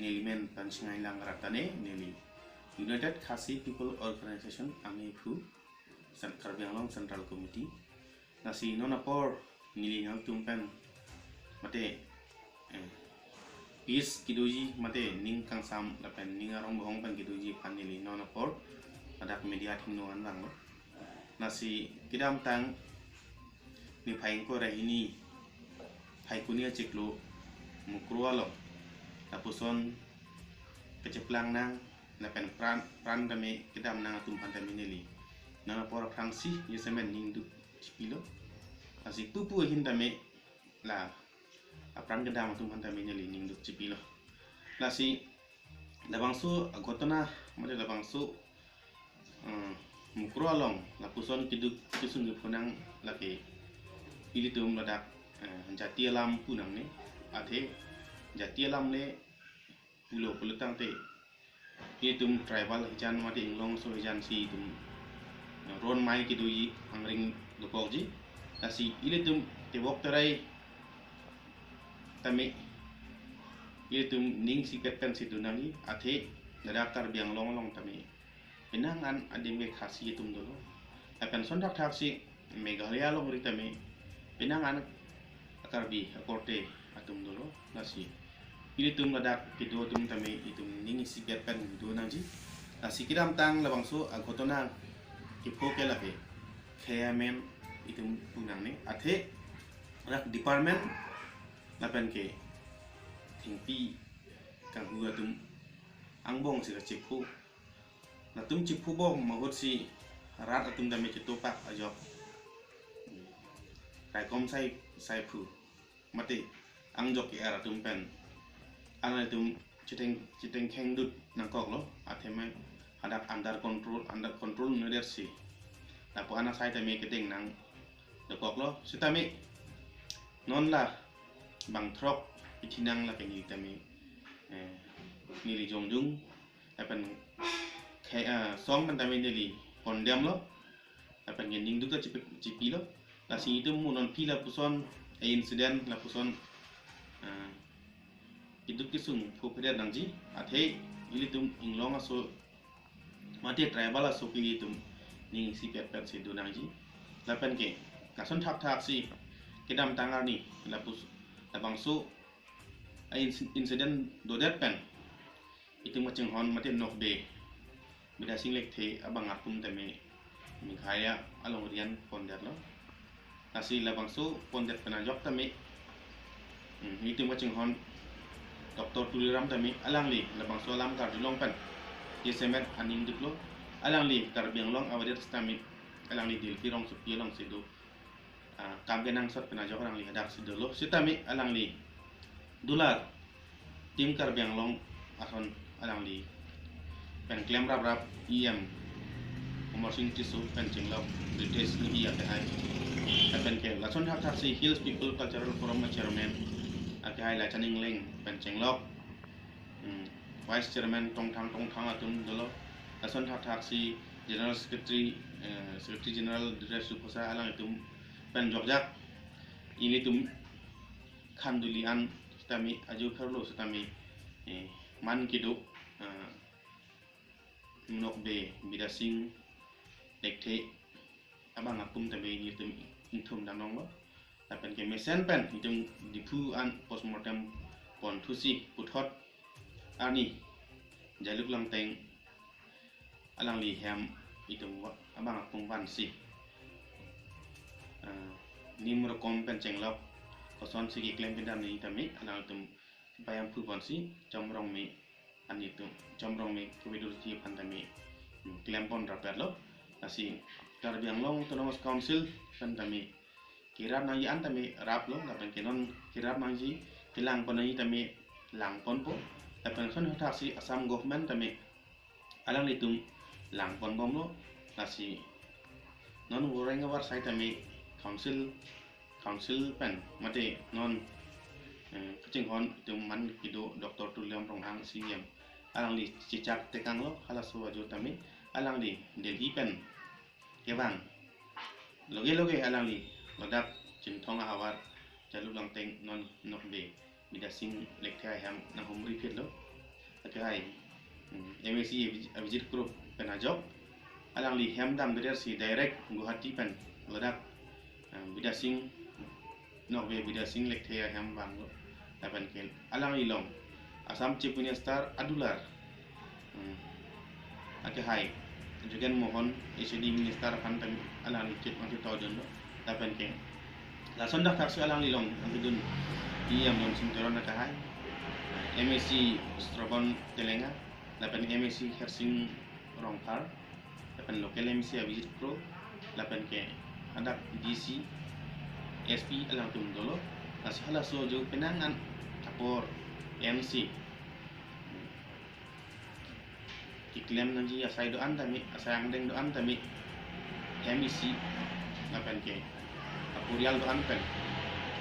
nili men pansingai lang ratane nili United Khasi People Organization ami phu Karbi Anglong Central Committee nasi nona por nili ngang tumpen mate peace kidoji mate ning kang sam lapen ning arong bohong pan kidoji pan nili nona por adak media thingno an bang nasi kidam tang ni phaing ko rahini kunia ciklu mukrualo tapuson keceplang nang lapen pran kami kedam nang tumpan kami nili nang por frangsi yesemen ning du cipilo asik pupu hin tame la apran kedam tumpan kami nili ning du cipilo lasi labangsu agotona made labangsu mukrualong lapuson kiduk kisun punang laki ilitum ladak jati alam punang ne ate jati alam ne pulau tang te tum tribal hijan mati inglong so hijan si tum ron mai kidui angring dokokji nasi ilitum te wok terai tame ilitum ning si petkan si tunangi ate ladakar biang long tame penangan ademe khasi tum dolo akan sondak taksi Meghalaya long ritame penangan Karbi akorte atum dolo nasi ini tum ladak kido tum tame itum ning si petkan do nangji nasi kiram tang labangso agotona kipo kelape khayamen itum punang ne athe rak department lapen ke thingpi kang hua tum angbong si cikpu na tum cikpu bong mahut si rat atum tame citopak ajok kai kom sai phu mate angjok ki ara tum pen ana tum chiteng kheng dut nangkok lo athema hadak under control neder si tapo ana sai tame keteng nang dokok lo sitame non la bang throk ithinang la pengi tame nili jongjung apan song kan tame nili kondem lo apan gending duka cipi lo lasi itu munon pila puson incident la puson itu kisung popeda nangji athe ilitum inglong aso mate tribal aso ilitum ning si pet si do nangji lapen ke kason thak si kedam tangar ni lapus labangso incident do that pen itu maceng hon mate nok de bida singlek the abang akum tame mikhaya along rian ponder lo nasi labangso ponder penajok tame itu maceng hon Dr. Tuliram tami alang li labang solam kardilong pen yesemet aning diklo alang li karbiang long awadir stami alang li dil pirong supi long sidu kamgenang sot penajo orang li hadak sidolo sitami alang li dular tim karbiang long ason alang li pen klem rap em komorsing tisu pen jinglok british ni iya tehai pen ke lason hak si hills people cultural forum chairman ake hai la chaning leng penceng lok vice chairman tong thang atum dolo ason thak si general secretary general dire suposa alang itum pen jokjak ini tum khandulian stami aju kharlo stami man kidu nok be bidasing lekte abang akum tabe ini tum intum danong lo apen ke mesen pen itung dipu an postmortem pon thusi puthot ani jaluk lang teng alang li hem itung abang akung ban si nimro kompen cenglok koson sigi klem pindan ni tami alang tum bayam pu bon si chomrong me ani tum chomrong me kubidur ti pantami klem pon raper lo nasi Karbiang Long Autonomous Council kan tami kirap nang yan tami rap lo lapan kenon kirap nang ji kilang ponai tami lang pon po lapan son hatak si Assam government tami alang litum lang pon bom lo nasi non goreng war sai tami council pen mate non kucing hon tum man kido Dr. Tuliam Ronghang CM alang li cicak tekang lo halas wajur tami alang li Delhi pen kebang loge alang li lodak cintong awar jalur lang teng non nok be bida sing lekthai ham na humri phet lo Akai MSc visit kro pen ajok alang li hem dam der si direct Guwahati pen ladak bida sing nok be bida sing lek thea hem bang lo tapan ken alang ilong Assam Chief Minister adular akai Jugan Mohan HOD Minister pantam alang chet masih tahu dulu tapan ken la sondak tak alang ilong angkudun iam yang sintoron akai MSc Strabon Telenga lapan MSc Hersing Rongpar lapan local MSc visit pro lapan ke adak DC SP alang tum dolo nasi hala so jo penangan kapor MC kiklem nanti asai doan tami asai angdeng doan tami MSc lapan ke apurial doan pen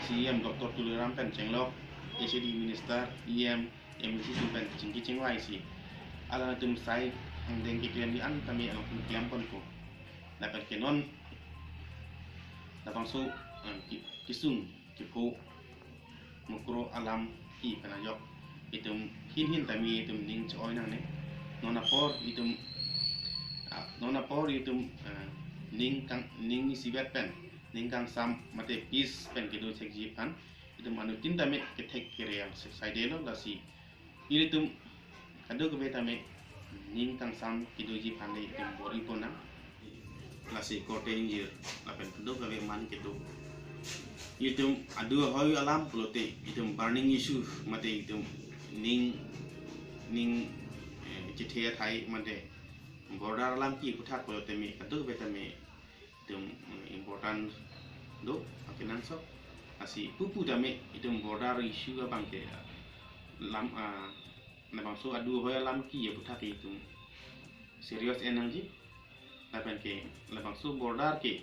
CM Dr. Tuluram pen cenglok HOD Minister EM MSc pen cingki cingwai si ala tum sai angdeng kiklem di an tami alang kiklem pon ko lapan ke non lapang so kisung kipu mukro alam ki penajok itum hin tami itum ning choy nang ne nona por itum ning sibet pen ning kang sam mate pis pen kedo cek jipan itum anutin tami ketek kire yang side lo lasi itum kado ke tami ning kang sam kedo jipan le itum bori pona lasi kote injir lapen kado ke man kedo itum adu hoy alam pelote itum burning issue mate itum ning cithea thai mate border alam ki puthak pelote me kadu betame itum important do akenan so asi pupu dame itum border issue abang ke lam na bangso adu hoy alam ki puthak itum serious energy lapan ke labangso border ke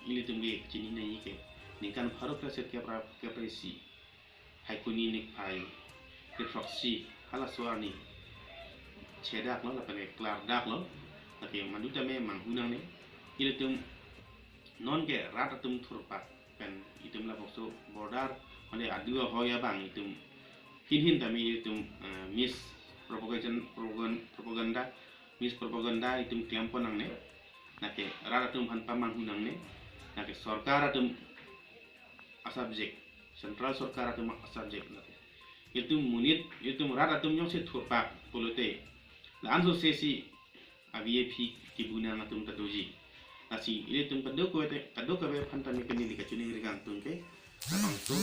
ili tumge chini nei ke nikan Bharat Raset ke presi haikuni nik pai ke proxy hala suani chedak lo lapan ke klar dak lo tapi manuta me manghunang ne ili tum non ke rata tum thurpak pen itum labangso border mane adu hoy abang itum hin tami itum miss propaganda itum tiampo nang ne nake rara tum han pamang hunang ne nake sarkar atum asubject central sarkar atum asubject nake itum munit itum rara tum nyong se thurpak polote la anzo sesi avip kibuna ngatum tadoji nasi ile tum kado ko be phanta me keni lika chuni rigang tum ke abang so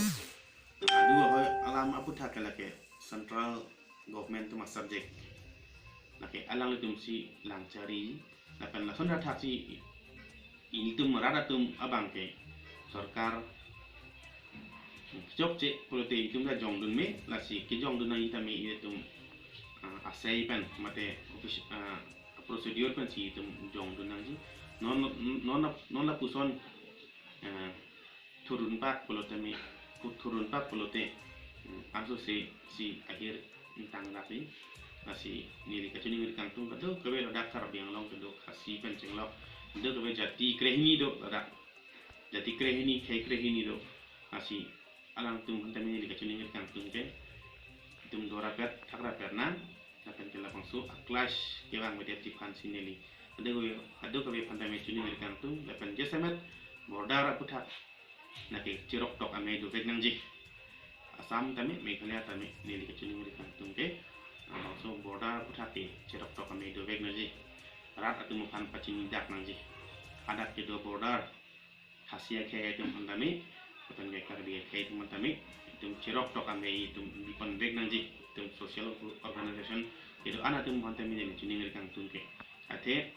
adu hoy alam apu thakala ke central government tum subject nake alang tum si langcari lapan lason rathasi ini tum marada tum abang ke sarkar jokce polote itum da jongdun me lasi ke jongdun ai tami itum asai pen mate procedure pen si itum jongdun nang ji non la puson turun pak polote anso si akhir intang rapi nasi nili kacuni ngir kangtung kado kabe ladak kar biang long kado khasi pen cenglok do kabe jati krehini do ladak jati krehini khai krehini do nasi alang tum hantami nili kacuni ngir kangtung ke tum dora pet thakra perna lapen ke lapang su clash ke bang media tipan sineli ado kabe hantami cuni ngir kangtung lapen jesamet border aputhak nake cirok tok ame do vek nangji Assam tami Meghalaya tami nili kacuni ngir kangtung ke so border puthati cerok tok kami do veg naji rat atu mukan pacini dak naji adat ke do border hasia ke tum handami pen ke kar dia ke tum handami tum cerok tok kami tum dipon veg naji tum social organization itu ana tum handami ni cini ngir kang tum ke ate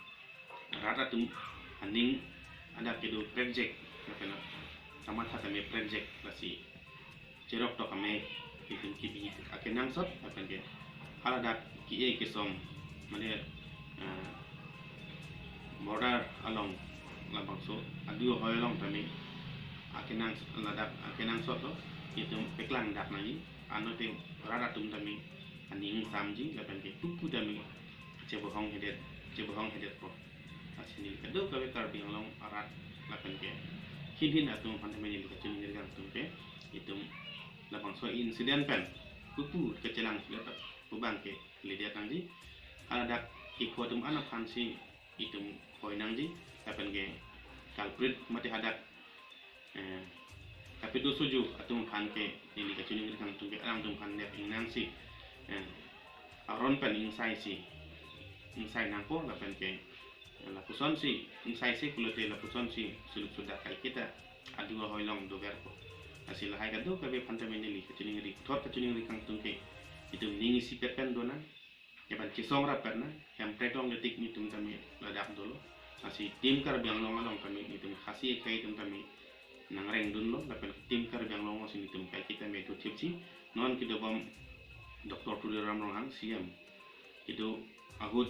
rat atu aning adat ke do project kapena sama kami project lasi cerok tok kami itu kibi akenang sot akan ke haladak ki kisom mane border along labang so adu hoy along tami akenang ladak akenang sot lo itu peklang dak nani anote rada tum tami aning samji laban ke pupu tami cebohong hedet po asini kado kawe kar biang long arat laban ke hin atum pantame ni kacun ngergang tum pe itu labang so insiden pen pupu kecelang letak bubang ke lihat nangji kalau ada ikut anak fansi itu koi nangji tapi ke kalprit mati hadak tapi do suju atum fan ke ini ke cuning kang tung ke orang tung fan dep inang si aron pen insai si insai nangko la pen ke la puson si insai si kulote la puson si suluk sudah kai kita adu hoilong do verko hasil hai kado kabe pantame nili ke cuning ri thot ke cuning ri kang tung ke itu ningi si pepen dona ya ban cisong rapat na yang pretong detik ni tum tami ladak dulu masih tim kar biang long along kami itu khasi kai tum tami nang reng dun lo lapel tim kar biang long sini tum kai kita me to tipsi non kita bom doktor tu ram rong siam itu ahut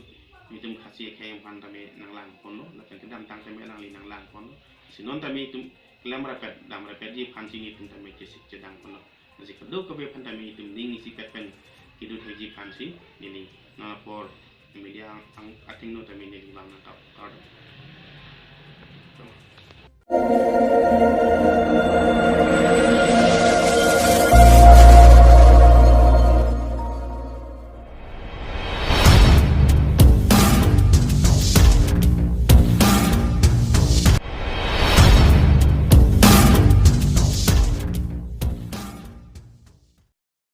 itu khasi kai yang pantame nang lang kono lapel kedam tang tame nang li nang lang kono sinon tami itu kelam rapat dam rapat ji panci ni tum tami cisik cedang kono masih kedua kabe pantame itu ningi si pepen hidup haji pansi ini na por media ang ating no tami ni bang na tau